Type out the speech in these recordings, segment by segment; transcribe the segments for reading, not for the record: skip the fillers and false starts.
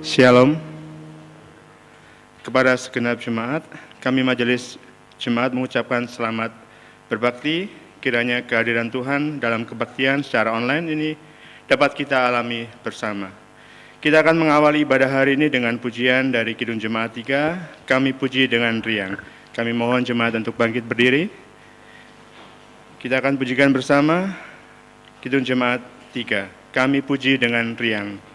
Shalom. Kepada segenap jemaat, kami Majelis Jemaat mengucapkan selamat berbakti. Kiranya kehadiran Tuhan dalam kebaktian secara online ini dapat kita alami bersama. Kita akan mengawali ibadah hari ini dengan pujian dari Kidung Jemaat 3, Kami Puji Dengan Riang. Kami mohon jemaat untuk bangkit berdiri. Kita akan pujikan bersama Kidung Jemaat 3, Kami Puji Dengan Riang.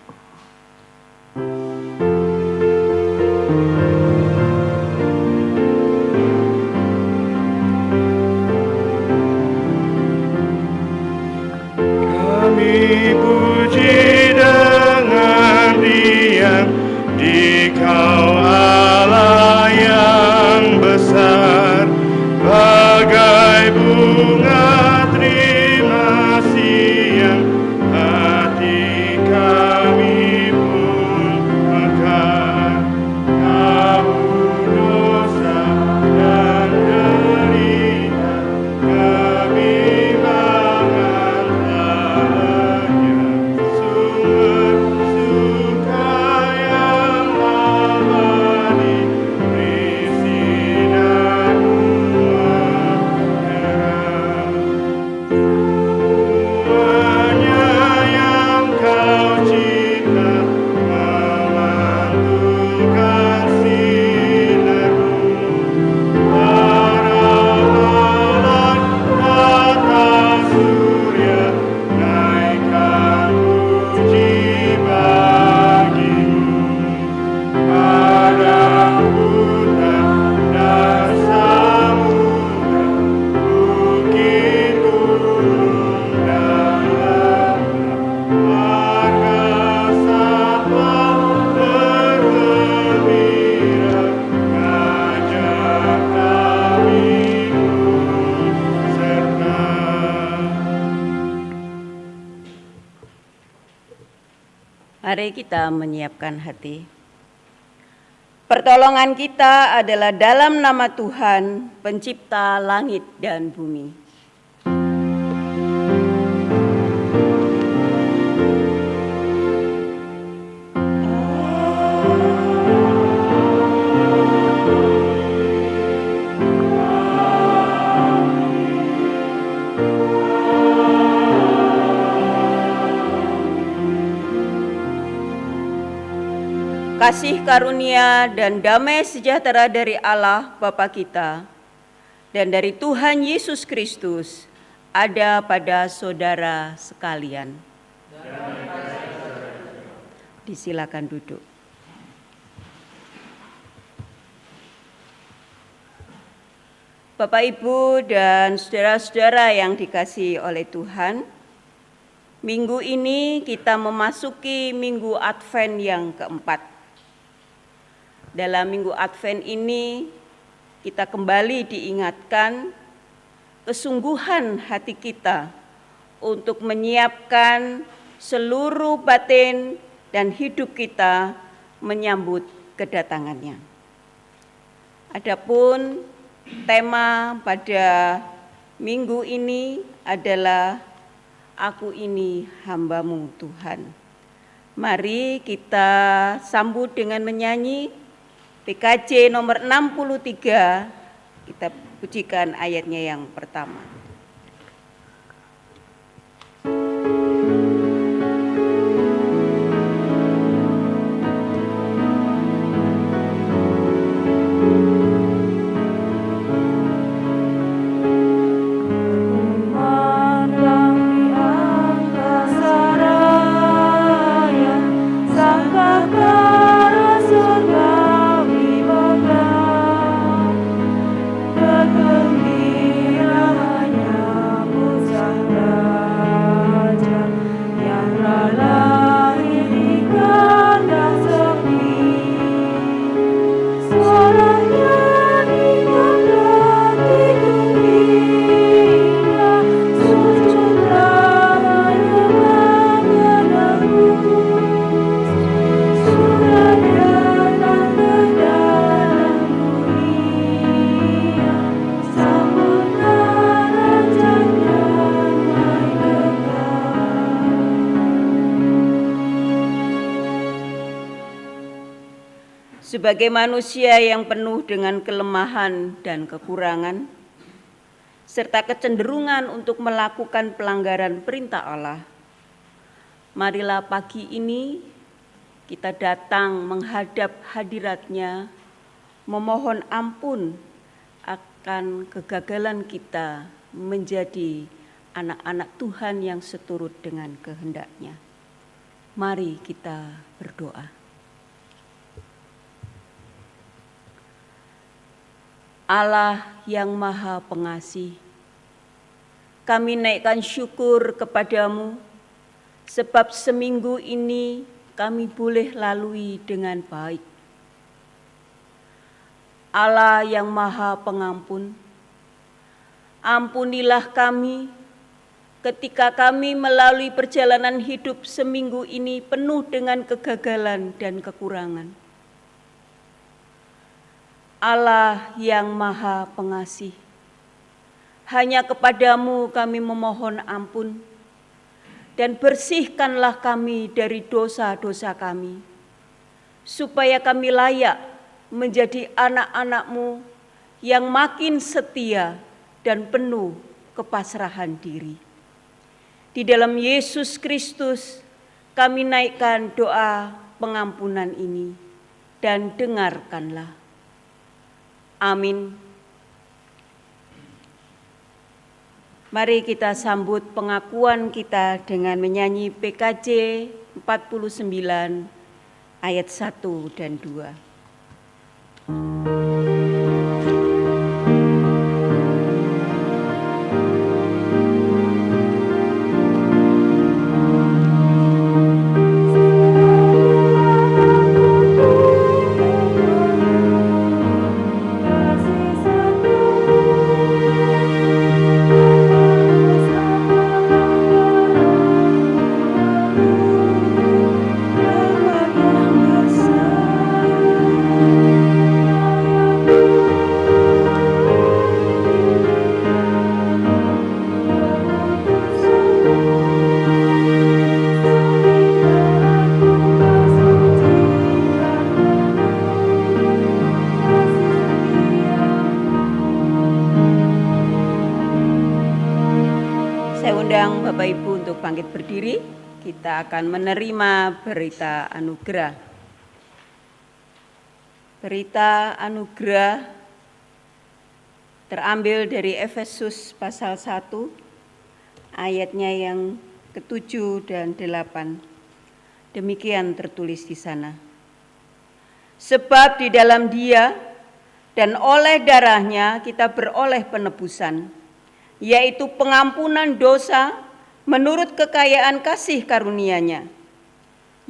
Kami puji dengan riang Dikau Allah yang besar, bagai bunga terima siang, hati kami pun mekar. Kau dosa dan derita, kebimbangan lalanya, sumber suka yang abadi, risi dan menyerah. Semuanya yang kau cipta memantulkan sinarmu, para malak atas surya naikkan puji bagimu. Padang hutan dan samudra, bukit gunung dan lembah, warga satwa bergembira, ngajak kami pun serta. Mari kita menyiapkan hati. Pertolongan kita adalah dalam nama Tuhan, pencipta langit dan bumi. Kasih karunia dan damai sejahtera dari Allah Bapa kita dan dari Tuhan Yesus Kristus ada pada saudara sekalian. Disilakan duduk. Bapak, Ibu, dan saudara-saudara yang dikasihi oleh Tuhan, minggu ini kita memasuki minggu Advent yang keempat. Dalam minggu Advent ini, kita kembali diingatkan kesungguhan hati kita untuk menyiapkan seluruh batin dan hidup kita menyambut kedatangannya. Adapun tema pada minggu ini adalah Aku ini hamba-Mu Tuhan. Mari kita sambut dengan menyanyi PKJ nomor 63, kita pujikan ayatnya yang pertama. Kegembiraan sebagai manusia yang penuh dengan kelemahan dan kekurangan, serta kecenderungan untuk melakukan pelanggaran perintah Allah, marilah pagi ini kita datang menghadap hadirat-Nya, memohon ampun akan kegagalan kita menjadi anak-anak Tuhan yang seturut dengan kehendak-Nya. Mari kita berdoa. Allah yang Maha Pengasih, kami naikkan syukur kepadamu sebab seminggu ini kami boleh lalui dengan baik. Allah yang Maha Pengampun, ampunilah kami ketika kami melalui perjalanan hidup seminggu ini penuh dengan kegagalan dan kekurangan. Allah yang Maha Pengasih, hanya kepadamu kami memohon ampun, dan bersihkanlah kami dari dosa-dosa kami, supaya kami layak menjadi anak-anak-Mu yang makin setia dan penuh kepasrahan diri. Di dalam Yesus Kristus kami naikkan doa pengampunan ini, dan dengarkanlah. Amin. Mari kita sambut pengakuan kita dengan menyanyi PKJ 49 ayat 1 dan 2. Bapak Ibu untuk bangkit berdiri, kita akan menerima berita anugerah. Berita anugerah terambil dari Efesus pasal 1 ayatnya yang ke-7 dan 8. Demikian tertulis di sana. Sebab di dalam Dia dan oleh darah-Nya kita beroleh penebusan, yaitu pengampunan dosa menurut kekayaan kasih karunia-Nya,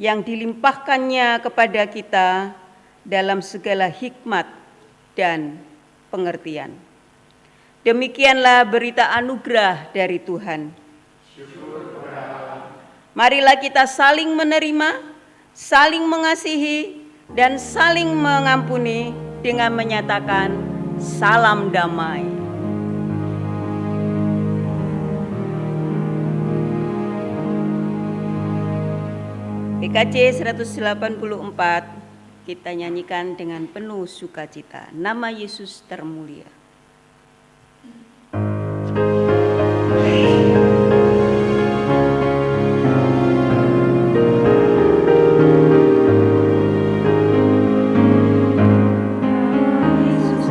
yang dilimpahkannya kepada kita dalam segala hikmat dan pengertian. Demikianlah berita anugerah dari Tuhan. Marilah kita saling menerima, saling mengasihi, dan saling mengampuni dengan menyatakan salam damai. PKJ 184 kita nyanyikan dengan penuh sukacita. Nama Yesus termulia. Yesus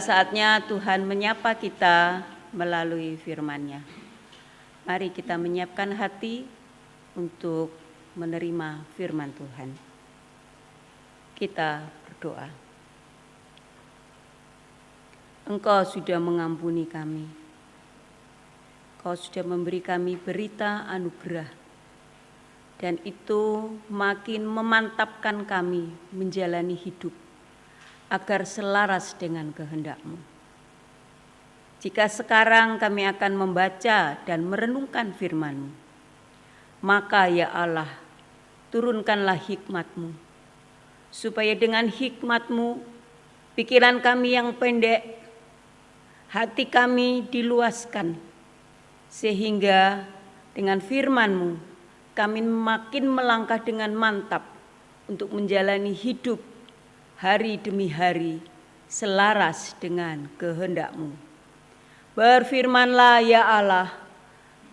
saatnya Tuhan menyapa kita melalui firman-Nya. Mari kita menyiapkan hati untuk menerima firman Tuhan. Kita berdoa. Engkau sudah mengampuni kami. Engkau sudah memberi kami berita anugerah. Dan itu makin memantapkan kami menjalani hidup agar selaras dengan kehendak-Mu. Jika sekarang kami akan membaca dan merenungkan firman-Mu, maka ya Allah, turunkanlah hikmat-Mu, supaya dengan hikmat-Mu, pikiran kami yang pendek, hati kami diluaskan, sehingga dengan firman-Mu, kami makin melangkah dengan mantap untuk menjalani hidup hari demi hari, selaras dengan kehendak-Mu. Berfirmanlah ya Allah,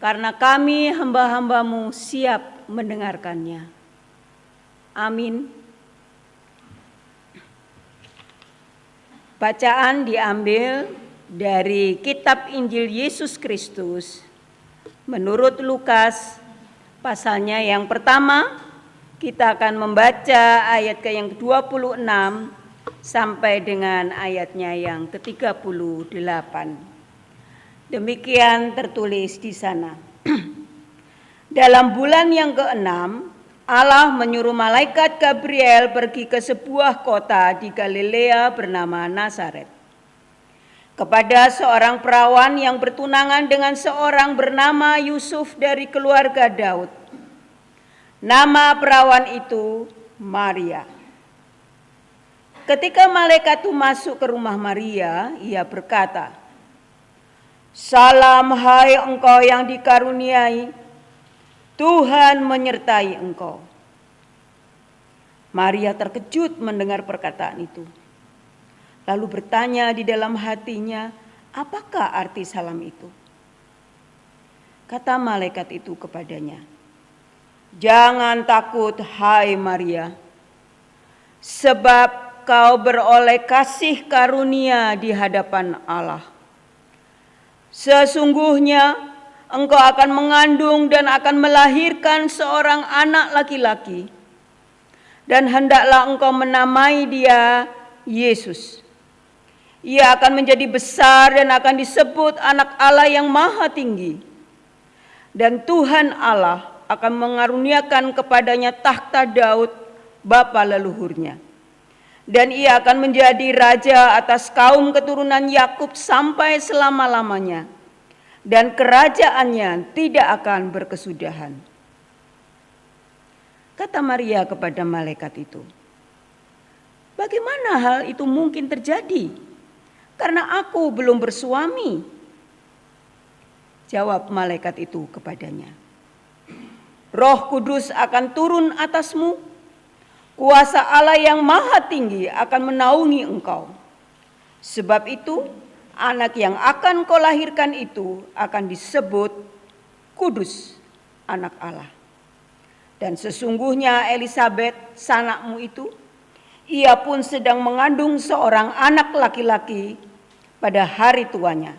karena kami hamba-hamba-Mu siap mendengarkannya. Amin. Bacaan diambil dari kitab Injil Yesus Kristus menurut Lukas, pasalnya yang pertama. Kita akan membaca ayat yang ke-26 sampai dengan ayatnya yang ke-38. Demikian tertulis di sana. Dalam bulan yang ke-6, Allah menyuruh malaikat Gabriel pergi ke sebuah kota di Galilea bernama Nazaret, kepada seorang perawan yang bertunangan dengan seorang bernama Yusuf dari keluarga Daud. Nama perawan itu Maria. Ketika malaikat itu masuk ke rumah Maria, ia berkata, "Salam hai engkau yang dikaruniai, Tuhan menyertai engkau." Maria terkejut mendengar perkataan itu. Lalu bertanya di dalam hatinya, apakah arti salam itu? Kata malaikat itu kepadanya, "Jangan takut hai Maria, sebab kau beroleh kasih karunia di hadapan Allah. Sesungguhnya engkau akan mengandung dan akan melahirkan seorang anak laki-laki, dan hendaklah engkau menamai dia Yesus. Ia akan menjadi besar dan akan disebut Anak Allah yang Maha Tinggi. Dan Tuhan Allah akan mengaruniakan kepadanya takhta Daud, bapa leluhurnya. Dan ia akan menjadi raja atas kaum keturunan Yakub sampai selama-lamanya. Dan kerajaannya tidak akan berkesudahan." Kata Maria kepada malaikat itu, "Bagaimana hal itu mungkin terjadi? Karena aku belum bersuami." Jawab malaikat itu kepadanya, "Roh Kudus akan turun atasmu. Kuasa Allah yang Maha Tinggi akan menaungi engkau. Sebab itu, anak yang akan kau lahirkan itu akan disebut Kudus, Anak Allah. Dan sesungguhnya Elisabet, sanakmu itu, ia pun sedang mengandung seorang anak laki-laki pada hari tuanya.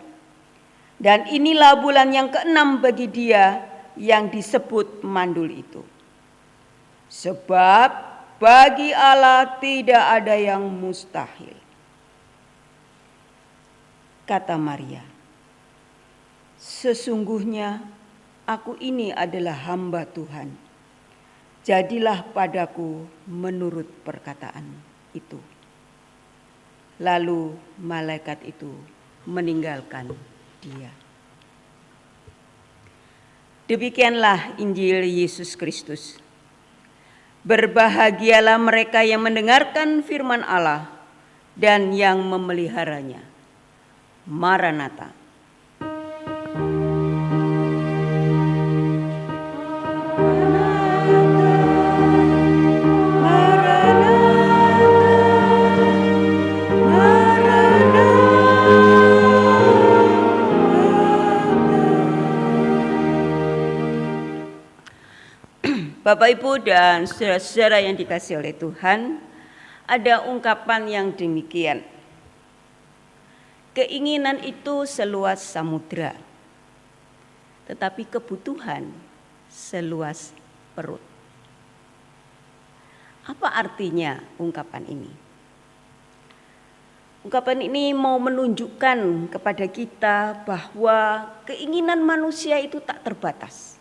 Dan inilah bulan yang ke-6 bagi dia yang disebut mandul itu. Sebab bagi Allah tidak ada yang mustahil." Kata Maria, "Sesungguhnya aku ini adalah hamba Tuhan. Jadilah padaku menurut perkataan itu." Lalu malaikat itu meninggalkan dia. Demikianlah Injil Yesus Kristus. Berbahagialah mereka yang mendengarkan firman Allah dan yang memeliharanya. Maranatha. Bapak, Ibu, dan saudara-saudara yang dikasihi oleh Tuhan, ada ungkapan yang demikian. Keinginan itu seluas samudra, tetapi kebutuhan seluas perut. Apa artinya ungkapan ini? Ungkapan ini mau menunjukkan kepada kita bahwa keinginan manusia itu tak terbatas.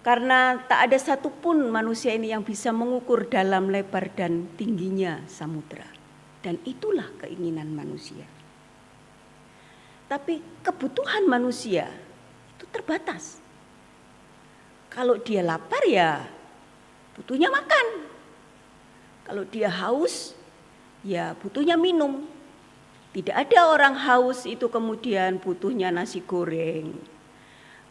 Karena tak ada satupun manusia ini yang bisa mengukur dalam, lebar, dan tingginya samudra. Dan itulah keinginan manusia. Tapi kebutuhan manusia itu terbatas. Kalau dia lapar ya butuhnya makan. Kalau dia haus ya butuhnya minum. Tidak ada orang haus itu kemudian butuhnya nasi goreng,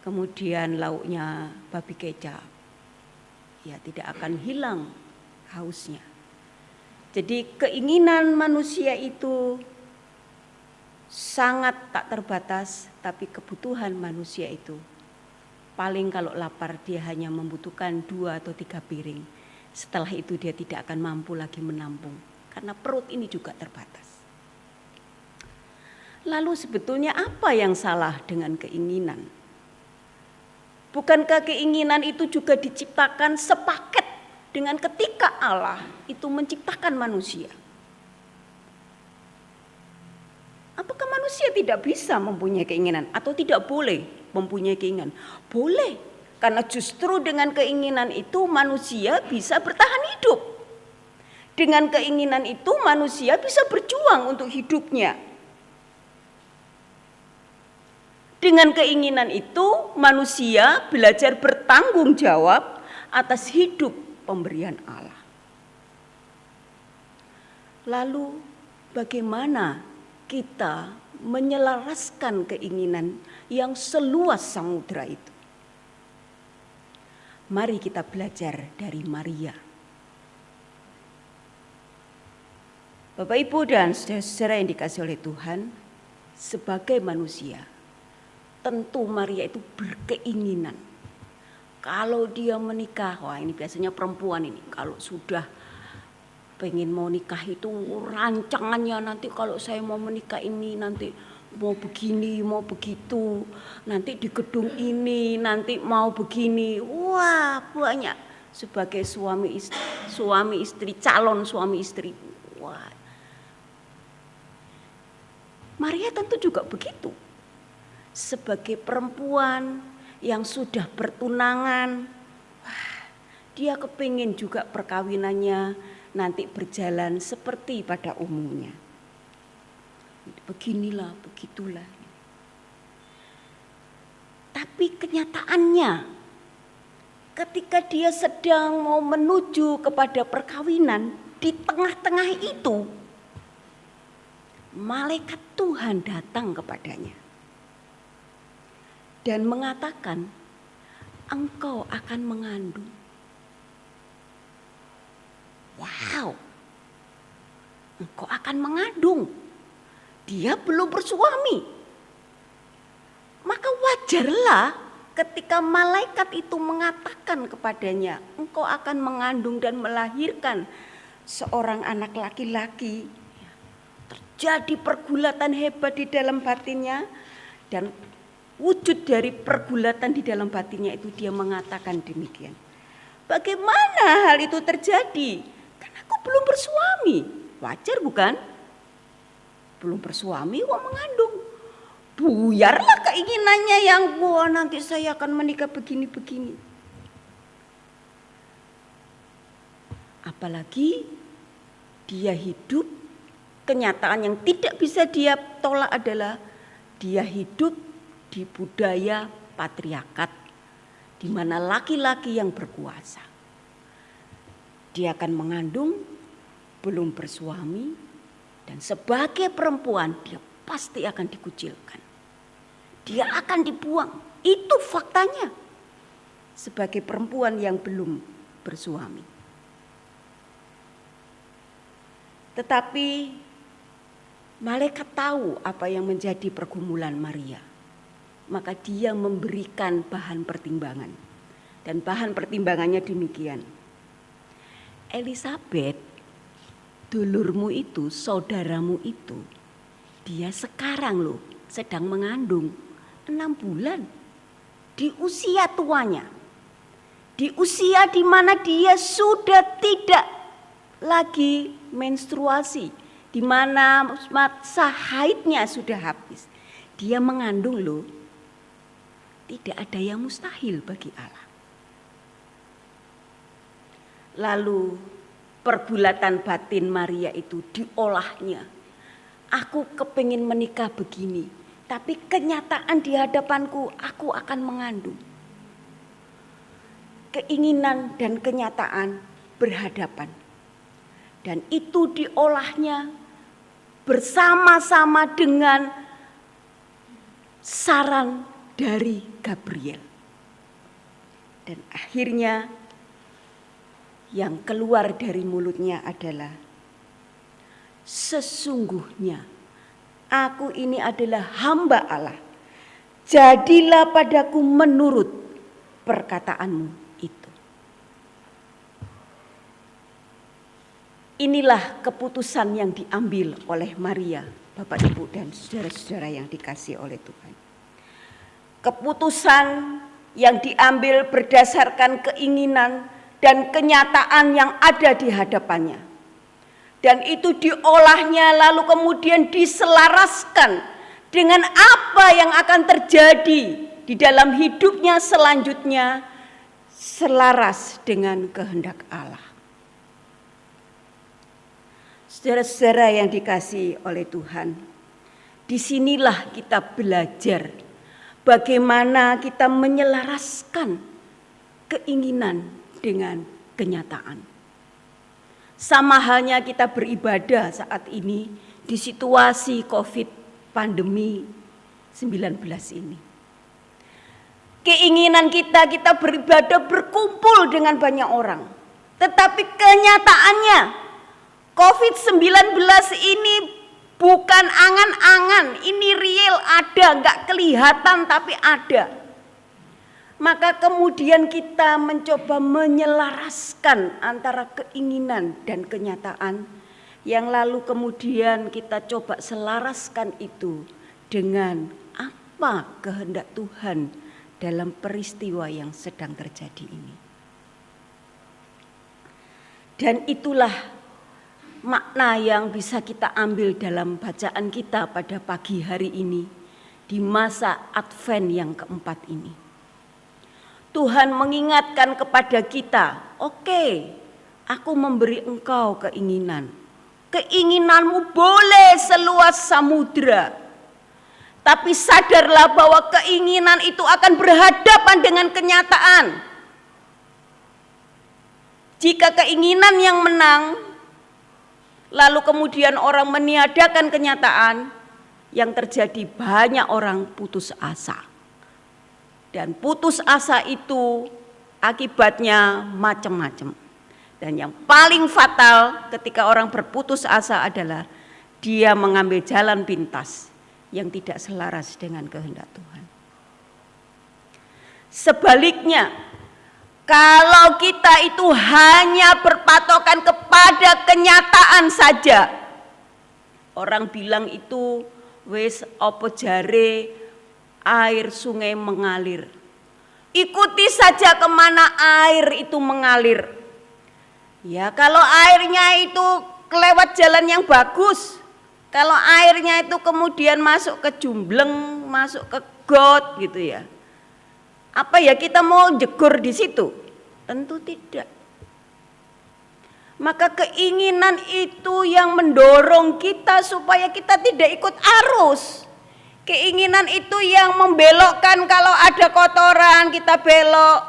kemudian lauknya babi kecap. Ya tidak akan hilang hausnya. Jadi keinginan manusia itu sangat tak terbatas, tapi kebutuhan manusia itu paling kalau lapar dia hanya membutuhkan 2 atau 3 piring. Setelah itu dia tidak akan mampu lagi menampung, karena perut ini juga terbatas. Lalu sebetulnya apa yang salah dengan keinginan? Bukankah keinginan itu juga diciptakan sepaket dengan ketika Allah itu menciptakan manusia? Apakah manusia tidak bisa mempunyai keinginan atau tidak boleh mempunyai keinginan? Boleh, karena justru dengan keinginan itu manusia bisa bertahan hidup. Dengan keinginan itu manusia bisa berjuang untuk hidupnya. Dengan keinginan itu manusia belajar bertanggung jawab atas hidup pemberian Allah. Lalu bagaimana kita menyelaraskan keinginan yang seluas samudra itu? Mari kita belajar dari Maria. Bapak, Ibu, dan saudara-saudara yang dikasihi oleh Tuhan, sebagai manusia, tentu Maria itu berkeinginan. Kalau dia menikah, wah ini biasanya perempuan ini, kalau sudah pengen mau nikah itu rancangannya nanti kalau saya mau menikah ini nanti mau begini, mau begitu, nanti di gedung ini, nanti mau begini. Wah, banyak sebagai suami istri, calon suami istri. Wah. Maria tentu juga begitu. Sebagai perempuan yang sudah bertunangan, wah, dia kepingin juga perkawinannya nanti berjalan seperti pada umumnya. Beginilah, begitulah. Tapi kenyataannya ketika dia sedang mau menuju kepada perkawinan, di tengah-tengah itu malaikat Tuhan datang kepadanya dan mengatakan, engkau akan mengandung. Wow, engkau akan mengandung. Dia belum bersuami. Maka wajarlah ketika malaikat itu mengatakan kepadanya, engkau akan mengandung dan melahirkan seorang anak laki-laki. Terjadi pergulatan hebat di dalam batinnya, dan wujud dari pergulatan di dalam batinnya itu dia mengatakan demikian. Bagaimana hal itu terjadi? Karena aku belum bersuami. Wajar bukan? Belum bersuami kok mengandung. Buyarlah keinginannya yang wah nanti saya akan menikah begini-begini. Apalagi dia hidup, kenyataan yang tidak bisa dia tolak adalah dia hidup di budaya patriarkat, di mana laki-laki yang berkuasa. Dia akan mengandung, belum bersuami, dan sebagai perempuan dia pasti akan dikucilkan. Dia akan dibuang. Itu faktanya sebagai perempuan yang belum bersuami. Tetapi malaikat tahu apa yang menjadi pergumulan Maria. Maka dia memberikan bahan pertimbangan. Dan bahan pertimbangannya demikian. Elizabeth dulurmu itu, saudaramu itu, dia sekarang loh sedang mengandung 6 bulan. Di usia tuanya. Di usia di mana dia sudah tidak lagi menstruasi. Di mana masa haidnya sudah habis. Dia mengandung loh. Tidak ada yang mustahil bagi Allah. Lalu pergulatan batin Maria itu diolahnya. Aku kepingin menikah begini, tapi kenyataan di hadapanku aku akan mengandung. Keinginan dan kenyataan berhadapan. Dan itu diolahnya bersama-sama dengan saran dari Gabriel. Dan akhirnya yang keluar dari mulutnya adalah, sesungguhnya aku ini adalah hamba Allah. Jadilah padaku menurut perkataanmu itu. Inilah keputusan yang diambil oleh Maria, Bapak Ibu dan saudara-saudara yang dikasihi oleh Tuhan. Keputusan yang diambil berdasarkan keinginan dan kenyataan yang ada di hadapannya. Dan itu diolahnya lalu kemudian diselaraskan dengan apa yang akan terjadi di dalam hidupnya selanjutnya, selaras dengan kehendak Allah. Saudara-saudara yang dikasihi oleh Tuhan, disinilah kita belajar bagaimana kita menyelaraskan keinginan dengan kenyataan. Sama halnya kita beribadah saat ini di situasi COVID pandemi 19 ini. Keinginan kita beribadah berkumpul dengan banyak orang. Tetapi kenyataannya COVID-19 ini bukan angan-angan, ini real, ada, enggak kelihatan tapi ada. Maka kemudian kita mencoba menyelaraskan antara keinginan dan kenyataan, yang lalu kemudian kita coba selaraskan itu dengan apa kehendak Tuhan dalam peristiwa yang sedang terjadi ini. Dan itulah makna yang bisa kita ambil dalam bacaan kita pada pagi hari ini di masa Advent yang keempat ini. Tuhan mengingatkan kepada kita, oke, aku memberi engkau keinginan. Keinginanmu boleh seluas samudra. Tapi sadarlah bahwa keinginan itu akan berhadapan dengan kenyataan. Jika keinginan yang menang, lalu kemudian orang meniadakan kenyataan, yang terjadi banyak orang putus asa. Dan putus asa itu akibatnya macam-macam. Dan yang paling fatal ketika orang berputus asa adalah dia mengambil jalan pintas yang tidak selaras dengan kehendak Tuhan. Sebaliknya, kalau kita itu hanya berpatokan kepada kenyataan saja, orang bilang itu wis opo jare air sungai mengalir. Ikuti saja kemana air itu mengalir. Ya, kalau airnya itu kelewat jalan yang bagus, kalau airnya itu kemudian masuk ke jumbleng, masuk ke got gitu ya. Apa ya kita mau jegur di situ? Tentu tidak. Maka keinginan itu yang mendorong kita supaya kita tidak ikut arus. Keinginan itu yang membelokkan kalau ada kotoran kita belok.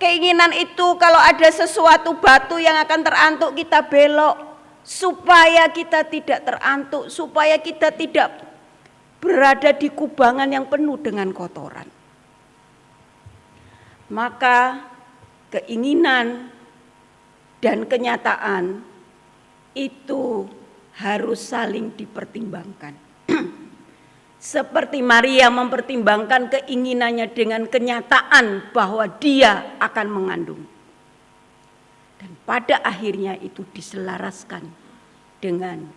Keinginan itu kalau ada sesuatu batu yang akan terantuk kita belok. Supaya kita tidak terantuk, supaya kita tidak berada di kubangan yang penuh dengan kotoran. Maka keinginan dan kenyataan itu harus saling dipertimbangkan. Seperti Maria mempertimbangkan keinginannya dengan kenyataan bahwa dia akan mengandung. Dan pada akhirnya itu diselaraskan dengan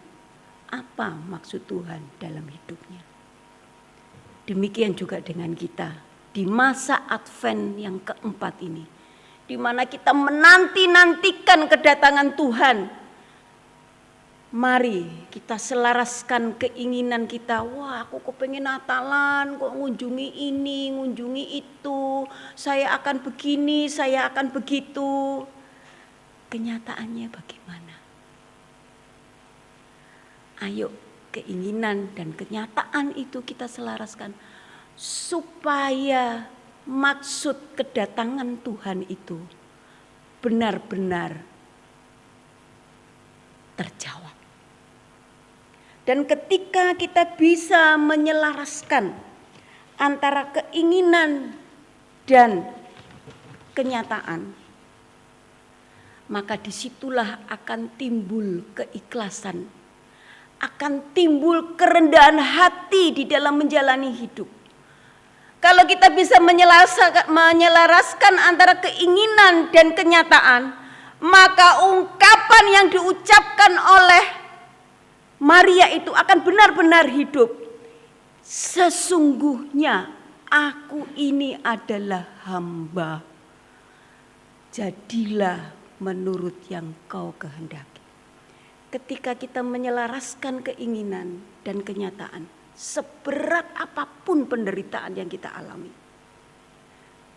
apa maksud Tuhan dalam hidupnya. Demikian juga dengan kita di masa Advent yang keempat ini, di mana kita menanti-nantikan kedatangan Tuhan. Mari kita selaraskan keinginan kita. Wah, aku kepengen Natalan, kok ngunjungi ini, ngunjungi itu. Saya akan begini, saya akan begitu. Kenyataannya bagaimana? Ayo, keinginan dan kenyataan itu kita selaraskan supaya maksud kedatangan Tuhan itu benar-benar terjawab. Dan ketika kita bisa menyelaraskan antara keinginan dan kenyataan, maka disitulah akan timbul keikhlasan, akan timbul kerendahan hati di dalam menjalani hidup. Kalau kita bisa menyelaraskan antara keinginan dan kenyataan, maka ungkapan yang diucapkan oleh Maria itu akan benar-benar hidup. Sesungguhnya aku ini adalah hamba. Jadilah menurut yang kau kehendaki. Ketika kita menyelaraskan keinginan dan kenyataan, seberat apapun penderitaan yang kita alami,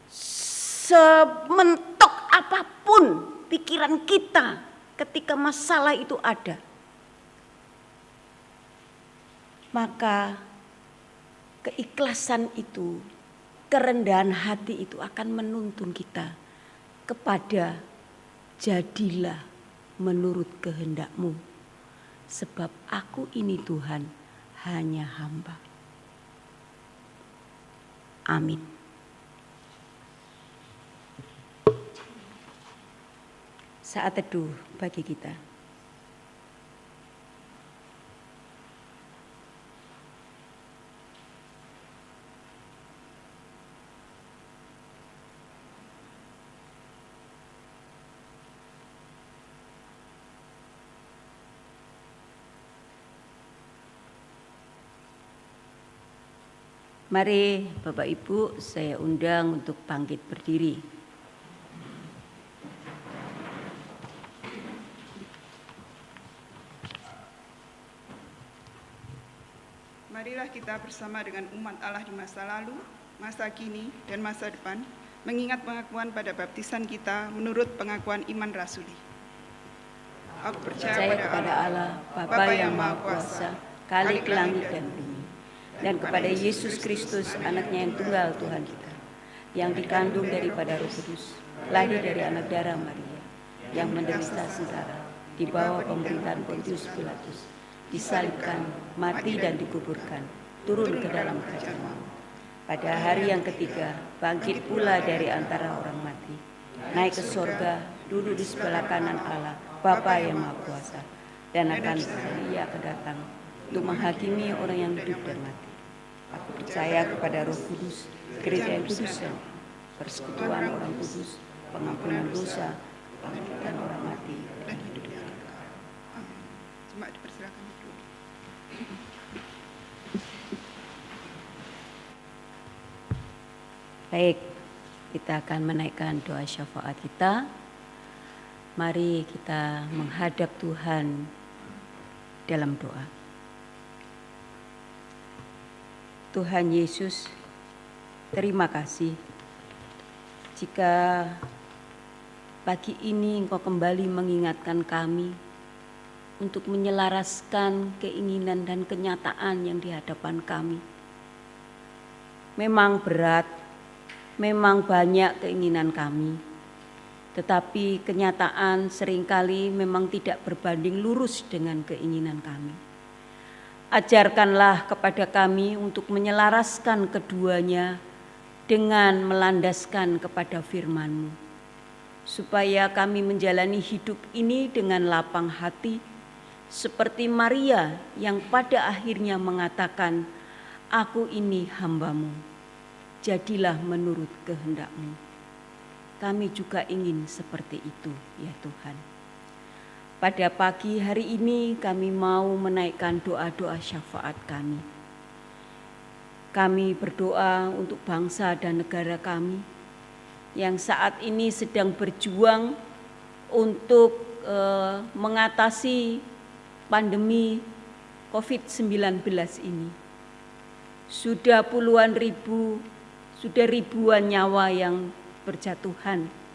sementok apapun pikiran kita ketika masalah itu ada, maka keikhlasan itu, kerendahan hati itu akan menuntun kita kepada jadilah menurut kehendak-Mu, sebab aku ini Tuhan hanya hamba. Amin. Saat teduh bagi kita. Mari Bapak Ibu, saya undang untuk bangkit berdiri. Marilah kita bersama dengan umat Allah di masa lalu, masa kini, dan masa depan, mengingat pengakuan pada baptisan kita menurut pengakuan iman rasuli. Aku percaya kepada Allah, Bapa yang Maha Kuasa, Khalik langit dan bumi, dan kepada Yesus Kristus, anaknya yang tunggal Tuhan kita, yang dikandung daripada Roh Kudus, lahir dari anak darah Maria, yang menderita sengsara, di bawah pemerintahan Pontius Pilatus, disalibkan, mati dan dikuburkan, turun ke dalam kerajaan maut. Pada hari yang ketiga, bangkit pula dari antara orang mati, naik ke sorga, duduk di sebelah kanan Allah, Bapa yang Maha Kuasa, dan akan Ia akan datang untuk menghakimi orang yang hidup dan mati. Aku percaya kepada Roh Kudus, gereja yang kudus, persekutuan orang kudus, pengampunan dosa, bangkitan orang mati, dan hidup yang kekal. Amin. Jemaat dipersilakan duduk. Baik, kita akan menaikkan doa syafaat kita. Mari kita menghadap Tuhan dalam doa. Tuhan Yesus, terima kasih jika pagi ini Engkau kembali mengingatkan kami untuk menyelaraskan keinginan dan kenyataan yang di hadapan kami. Memang berat, memang banyak keinginan kami, tetapi kenyataan seringkali memang tidak berbanding lurus dengan keinginan kami. Ajarkanlah kepada kami untuk menyelaraskan keduanya dengan melandaskan kepada firman-Mu, supaya kami menjalani hidup ini dengan lapang hati, seperti Maria yang pada akhirnya mengatakan, "Aku ini hamba-Mu, jadilah menurut kehendak-Mu." Kami juga ingin seperti itu, ya Tuhan. Pada pagi hari ini kami mau menaikkan doa-doa syafaat kami. Kami berdoa untuk bangsa dan negara kami yang saat ini sedang berjuang untuk mengatasi pandemi COVID-19 ini. Sudah ribuan nyawa yang berjatuhan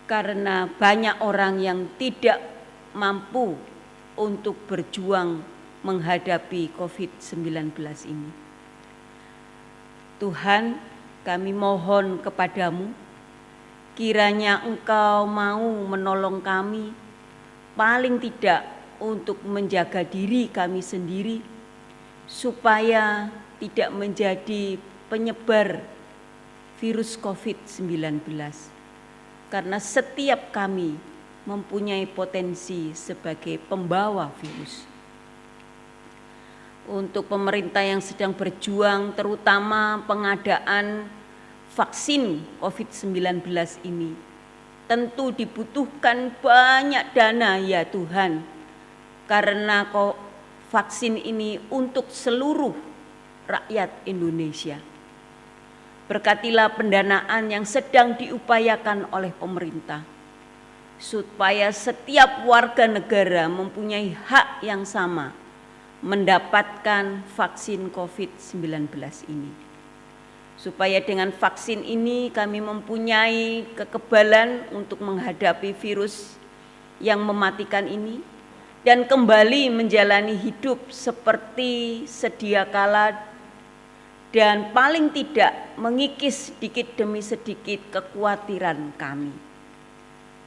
karena banyak orang yang tidak mampu untuk berjuang menghadapi COVID-19 ini. Tuhan, kami mohon kepadamu, kiranya Engkau mau menolong kami, paling tidak untuk menjaga diri kami sendiri, supaya tidak menjadi penyebar virus COVID-19. Karena setiap kami mempunyai potensi sebagai pembawa virus. Untuk pemerintah yang sedang berjuang, terutama pengadaan vaksin COVID-19 ini, tentu dibutuhkan banyak dana ya Tuhan, karena vaksin ini untuk seluruh rakyat Indonesia. Berkatilah pendanaan yang sedang diupayakan oleh pemerintah, supaya setiap warga negara mempunyai hak yang sama mendapatkan vaksin COVID-19 ini. Supaya dengan vaksin ini kami mempunyai kekebalan untuk menghadapi virus yang mematikan ini, dan kembali menjalani hidup seperti sedia kala, dan paling tidak mengikis sedikit demi sedikit kekhawatiran kami.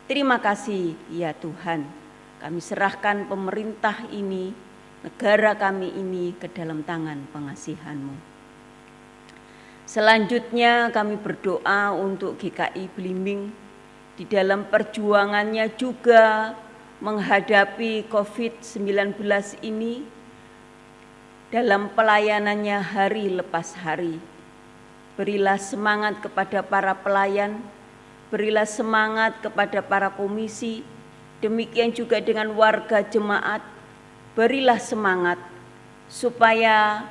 Terima kasih ya Tuhan, kami serahkan pemerintah ini, negara kami ini ke dalam tangan pengasihan-Mu. Selanjutnya kami berdoa untuk GKI Belimbing di dalam perjuangannya juga menghadapi COVID-19 ini, dalam pelayanannya hari lepas hari. Berilah semangat kepada para pelayan, berilah semangat kepada para komisi, demikian juga dengan warga jemaat, berilah semangat supaya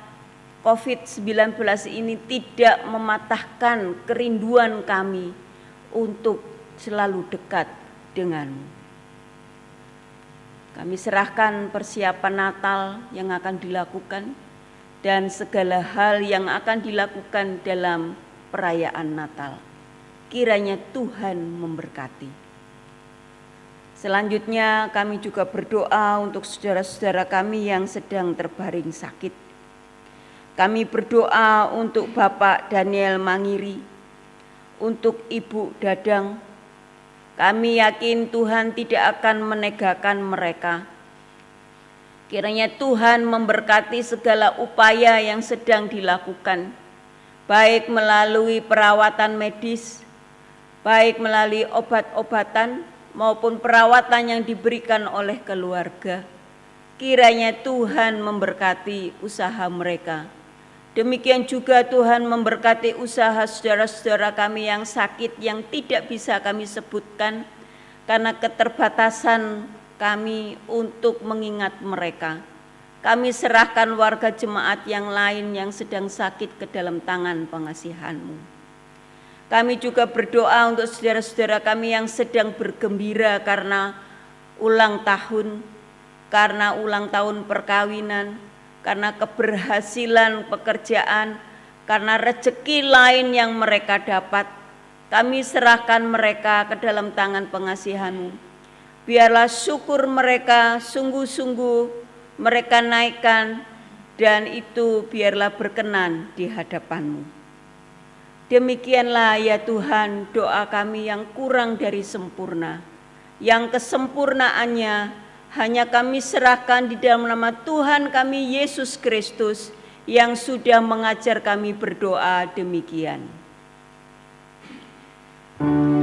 COVID-19 ini tidak mematahkan kerinduan kami untuk selalu dekat denganmu. Kami serahkan persiapan Natal yang akan dilakukan dan segala hal yang akan dilakukan dalam perayaan Natal. Kiranya Tuhan memberkati. Selanjutnya kami juga berdoa untuk saudara-saudara kami yang sedang terbaring sakit. Kami berdoa untuk Bapak Daniel Mangiri, untuk Ibu Dadang. Kami yakin Tuhan tidak akan menegakkan mereka. Kiranya Tuhan memberkati segala upaya yang sedang dilakukan, baik melalui perawatan medis, baik melalui obat-obatan, maupun perawatan yang diberikan oleh keluarga. Kiranya Tuhan memberkati usaha mereka. Demikian juga Tuhan memberkati usaha saudara-saudara kami yang sakit, yang tidak bisa kami sebutkan karena keterbatasan kami untuk mengingat mereka. Kami serahkan warga jemaat yang lain yang sedang sakit ke dalam tangan pengasihan-Mu. Kami juga berdoa untuk saudara-saudara kami yang sedang bergembira karena ulang tahun perkawinan, karena keberhasilan pekerjaan, karena rezeki lain yang mereka dapat. Kami serahkan mereka ke dalam tangan pengasihan-Mu. Biarlah syukur mereka sungguh-sungguh mereka naikkan, dan itu biarlah berkenan di hadapan-Mu. Demikianlah ya Tuhan doa kami yang kurang dari sempurna, yang kesempurnaannya hanya kami serahkan di dalam nama Tuhan kami Yesus Kristus yang sudah mengajar kami berdoa demikian. Kami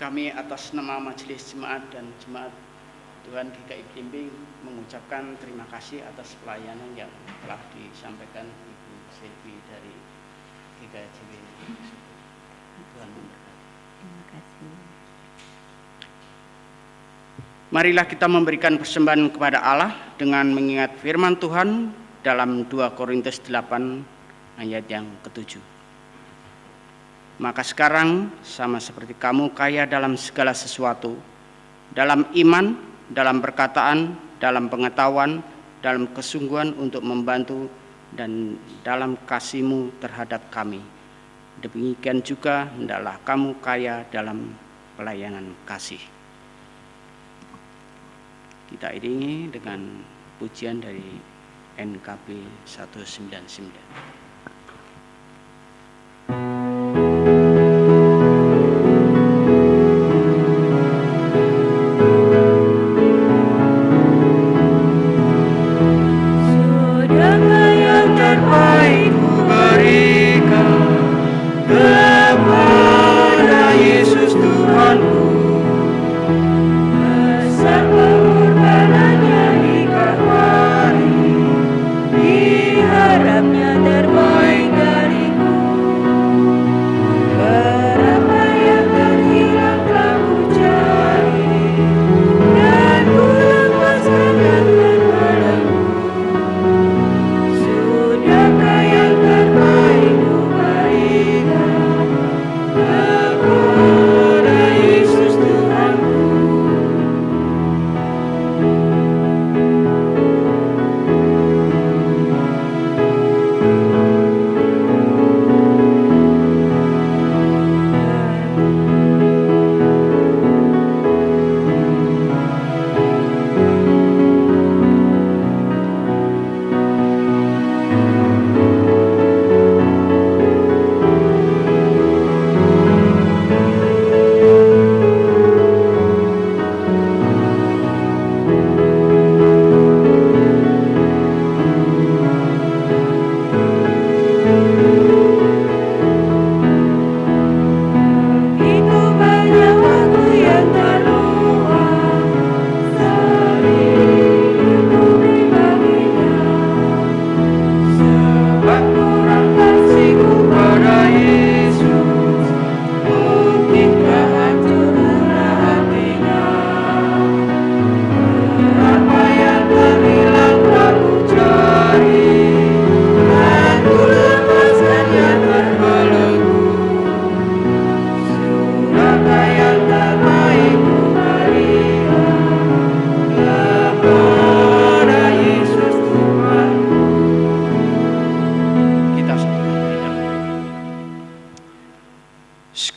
Kami atas nama Majelis Jemaat dan Jemaat Tuhan GKI Blimbing mengucapkan terima kasih atas pelayanan yang telah disampaikan Ibu Selvi dari GKJW. Tuhan memberkati. Terima kasih. Marilah kita memberikan persembahan kepada Allah dengan mengingat firman Tuhan dalam 2 Korintus 8 ayat yang ke-7. Maka sekarang sama seperti kamu kaya dalam segala sesuatu, dalam iman, dalam perkataan, dalam pengetahuan, dalam kesungguhan untuk membantu, dan dalam kasihmu terhadap kami. Demikian juga hendaklah kamu kaya dalam pelayanan kasih. Kita iringi dengan pujian dari NKB 199.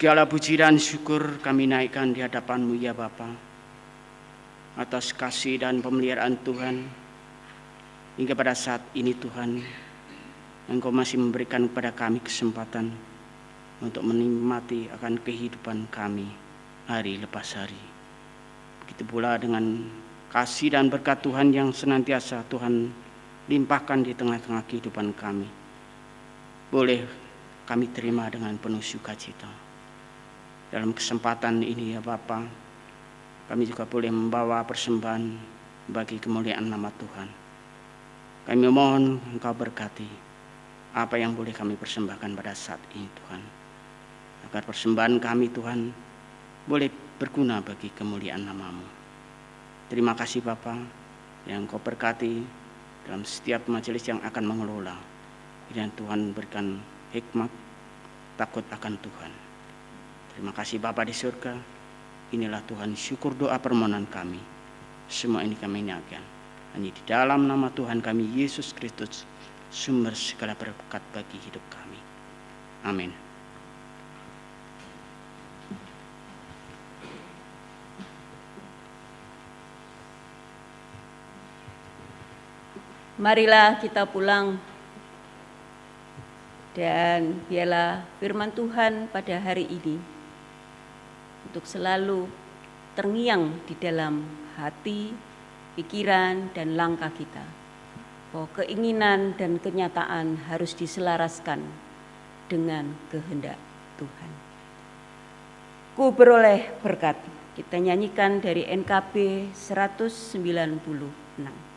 Segala puji dan syukur kami naikkan di hadapan-Mu ya Bapa, atas kasih dan pemeliharaan Tuhan hingga pada saat ini Tuhan, Engkau masih memberikan kepada kami kesempatan untuk menikmati akan kehidupan kami hari lepas hari. Begitu pula dengan kasih dan berkat Tuhan yang senantiasa Tuhan limpahkan di tengah-tengah kehidupan kami. Boleh kami terima dengan penuh sukacita. Dalam kesempatan ini ya Bapa, kami juga boleh membawa persembahan bagi kemuliaan nama Tuhan. Kami mohon Engkau berkati apa yang boleh kami persembahkan pada saat ini Tuhan, agar persembahan kami Tuhan boleh berguna bagi kemuliaan nama-Mu. Terima kasih Bapa yang Engkau berkati dalam setiap majelis yang akan mengelola. Kiranya Tuhan berikan hikmat, takut akan Tuhan. Terima kasih Bapa di surga. Inilah Tuhan syukur doa permohonan kami. Semua ini kami nyatakan hanya di dalam nama Tuhan kami Yesus Kristus, sumber segala berkat bagi hidup kami. Amin. Marilah kita pulang, dan biarlah firman Tuhan pada hari ini untuk selalu terngiang di dalam hati, pikiran, dan langkah kita, bahwa keinginan dan kenyataan harus diselaraskan dengan kehendak Tuhan. Ku beroleh berkat. Kita nyanyikan dari NKB 196.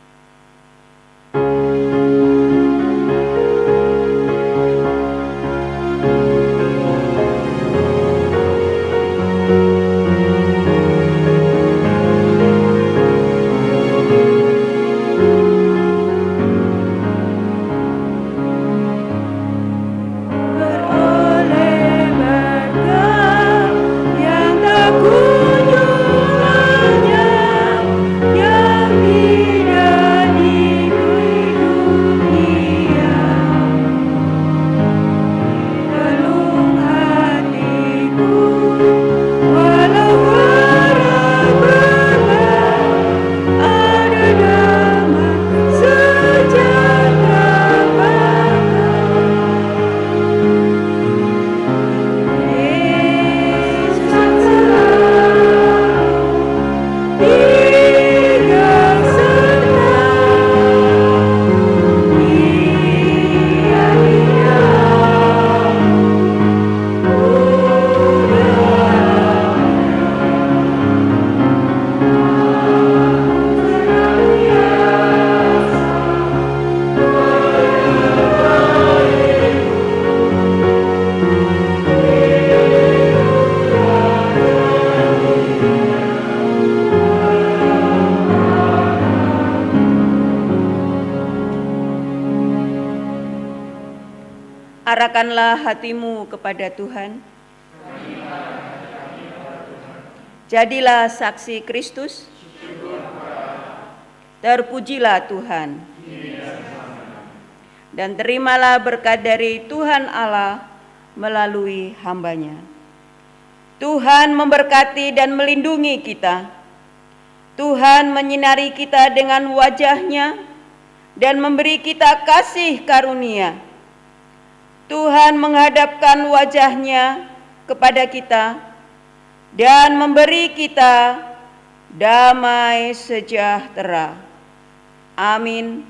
Arahkanlah hatimu kepada Tuhan. Jadilah saksi Kristus. Terpujilah Tuhan. Dan terimalah berkat dari Tuhan Allah melalui hamba-Nya. Tuhan memberkati dan melindungi kita. Tuhan menyinari kita dengan wajah-Nya dan memberi kita kasih karunia. Tuhan menghadapkan wajah-Nya kepada kita dan memberi kita damai sejahtera. Amin.